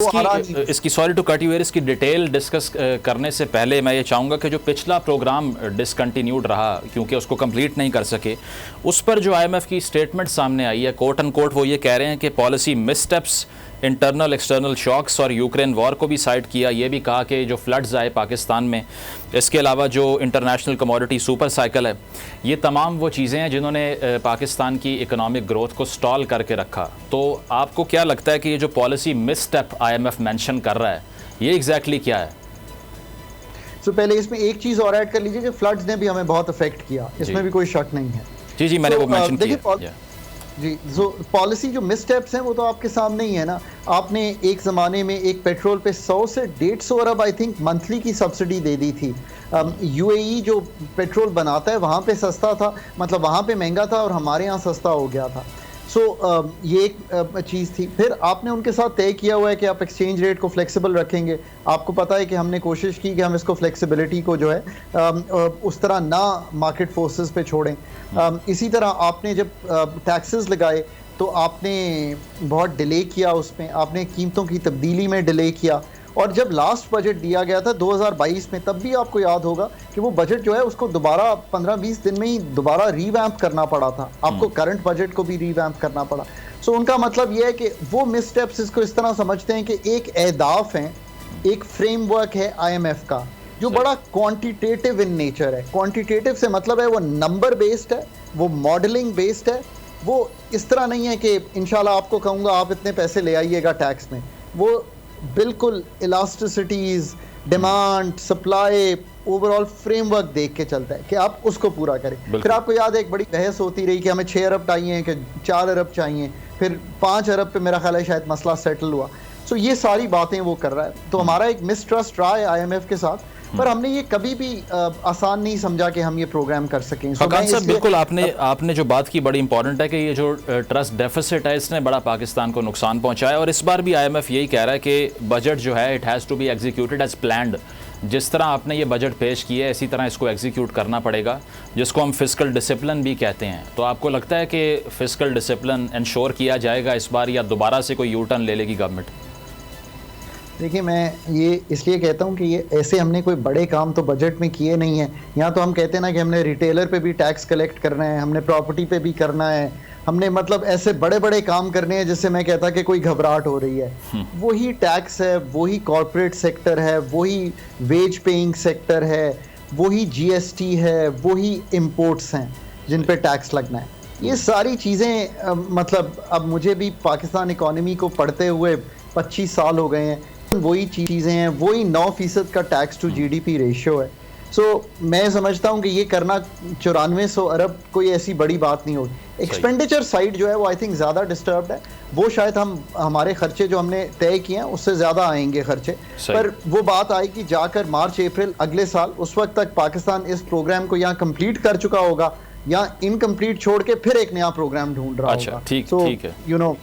इसकी sorry to cut you here, इसकी detail discuss करने से पहले मैं ये चाहूँगा कि जो पिछला प्रोग्राम डिसकंटिन्यूड रहा क्योंकि उसको कंप्लीट नहीं कर सके, उस पर जो आईएमएफ की स्टेटमेंट सामने आई है कोट एंड कोट, वो ये कह रहे हैं कि पॉलिसी मिसस्टेप्स, इंटरनल एक्सटर्नल शॉक्स और यूक्रेन वॉर को भी साइड किया। ये भी कहा कि जो फ्लड्स आए पाकिस्तान में, इसके अलावा जो इंटरनेशनल कमोडिटी सुपर साइकिल है, ये तमाम वो चीज़ें हैं जिन्होंने पाकिस्तान की इकोनॉमिक ग्रोथ को स्टॉल करके रखा। तो आपको क्या लगता है कि ये जो पॉलिसी मिसस्टेप आईएमएफ मेंशन कर रहा है, ये एग्जैक्टली क्या है? तो पहले इसमें एक चीज़ और ऐड कर लीजिए कि फ्लड्स ने भी हमें बहुत अफेक्ट किया, इसमें भी कोई शक नहीं है। जी, मैंने वो मेंशन किया जी। जो पॉलिसी जो मिसस्टेप्स हैं वो तो आपके सामने ही है ना। आपने एक ज़माने में एक पेट्रोल पे 100 से 150 अरब आई थिंक मंथली की सब्सिडी दे दी थी। यूएई जो पेट्रोल बनाता है वहाँ पे सस्ता था, मतलब वहाँ पे महंगा था और हमारे यहाँ सस्ता हो गया था। ये एक चीज़ थी। फिर आपने उनके साथ तय किया हुआ है कि आप एक्सचेंज रेट को फ्लेक्सिबल रखेंगे। आपको पता है कि हमने कोशिश की कि हम इसको फ्लेक्सिबिलिटी को जो है उस तरह ना मार्केट फोर्सेस पे छोड़ें। इसी तरह आपने जब टैक्सेस लगाए तो आपने बहुत डिले किया, उसमें आपने कीमतों की तब्दीली में डिले किया। और जब लास्ट बजट दिया गया था 2022 में, तब भी आपको याद होगा कि वो बजट जो है उसको दोबारा 15-20 दिन में ही दोबारा रीवैम्प करना पड़ा था। आपको करंट बजट को भी रीवैम्प करना पड़ा। सो उनका मतलब ये है कि वो मिसस्टेप्स इसको इस तरह समझते हैं कि एक अहदाफ है, एक फ्रेमवर्क है आईएमएफ का जो बड़ा क्वांटिटेटिव इन नेचर है। क्वांटिटेटिव से मतलब है वो नंबर बेस्ड है, वो मॉडलिंग बेस्ड है। वो इस तरह नहीं है कि इंशाल्लाह आपको कहूँगा आप इतने पैसे ले आइएगा टैक्स में। वो बिल्कुल इलास्टिसिटीज, डिमांड, सप्लाई, ओवरऑल फ्रेमवर्क देख के चलता है कि आप उसको पूरा करें। फिर आपको याद है एक बड़ी बहस होती रही कि हमें 6 अरब चाहिए कि 4 अरब चाहिए, फिर 5 अरब पे मेरा ख्याल है शायद मसला सेटल हुआ। सो ये सारी बातें वो कर रहा है। तो हमारा एक मिसट्रस्ट रहा है आईएमएफ के साथ, पर हमने ये कभी भी आसान नहीं समझा कि हम ये प्रोग्राम कर सकें। सर बिल्कुल आपने जो बात की बड़ी इंपॉर्टेंट है कि ये जो ट्रस्ट डेफिसिट है इसने बड़ा पाकिस्तान को नुकसान पहुंचाया। और इस बार भी आईएमएफ यही कह रहा है कि बजट जो है it has to be executed as planned. जिस तरह आपने ये बजट पेश किया है इसी तरह इसको एग्जीक्यूट करना पड़ेगा, जिसको हम फिस्कल डिसिप्लिन भी कहते हैं। तो आपको लगता है कि फिस्कल डिसिप्लिन इंश्योर किया जाएगा इस बार, या दोबारा से कोई यू टर्न ले लेगी गवर्नमेंट? देखिए, मैं ये इसलिए कहता हूँ कि ये ऐसे हमने कोई बड़े काम तो बजट में किए नहीं हैं। यहाँ तो हम कहते हैं ना कि हमने रिटेलर पे भी टैक्स कलेक्ट करना है, हमने प्रॉपर्टी पे भी करना है, हमने मतलब ऐसे बड़े बड़े काम करने हैं जिससे मैं कहता कि कोई घबराहट हो रही है। वही टैक्स है, वही कॉरपोरेट सेक्टर है, वही वेज पेइंग सेक्टर है, वही जीएसटी है, वही इम्पोर्ट्स हैं जिन पे टैक्स लगना है। ये सारी चीज़ें मतलब अब मुझे भी पाकिस्तान इकॉनमी को पढ़ते हुए 25 साल हो गए हैं। वही चीज़ें हैं, वही 9% का टैक्स टू जीडीपी रेशियो है। सो मैं समझता हूँ कि ये करना 9400 अरब कोई ऐसी बड़ी बात नहीं होगी। एक्सपेंडिचर साइड जो है वो आई थिंक ज़्यादा डिस्टर्ब्ड है। वो शायद हम हमारे खर्चे जो हमने तय किए हैं उससे ज़्यादा आएंगे खर्चे, पर वो बात आएगी जाकर मार्च अप्रैल अगले साल। उस वक्त तक पाकिस्तान इस प्रोग्राम को यहाँ कंप्लीट कर चुका होगा या इनकम्प्लीट छोड़ के फिर एक नया प्रोग्राम ढूंढ रहा होगा। ठीक है, यू नो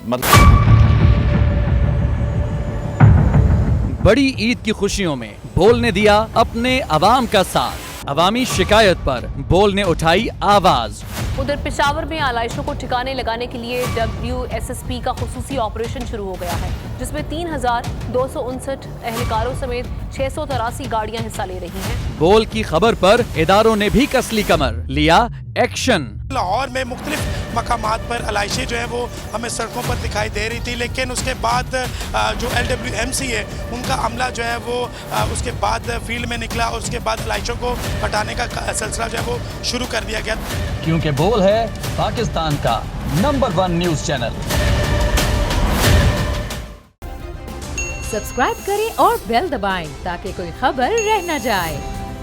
बड़ी ईद की खुशियों में बोल ने दिया अपने अवाम का साथ। अवामी शिकायत पर बोल ने उठाई आवाज। उधर पेशावर में आलाइशों को ठिकाने लगाने के लिए WSSP का खुसूसी ऑपरेशन शुरू हो गया है, जिसमें 3259 एहलकारों समेत 683 गाड़ियां हिस्सा ले रही हैं। बोल की खबर पर इदारों ने भी कसली कमर, लिया एक्शन। लाहौर में मुख्तलिफ मकामात पर आलाइशें जो है वो हमें सड़कों पर दिखाई दे रही थी, लेकिन उसके बाद जो LWMC है उनका अमला जो है वो उसके बाद फील्ड में निकला और उसके बाद आलाइशों को हटाने का सिलसिला जो है वो शुरू कर दिया गया। क्योंकि बोल है पाकिस्तान का नंबर 1 न्यूज चैनल। सब्सक्राइब करें और बेल दबाएं ताकि कोई खबर रह न जाए।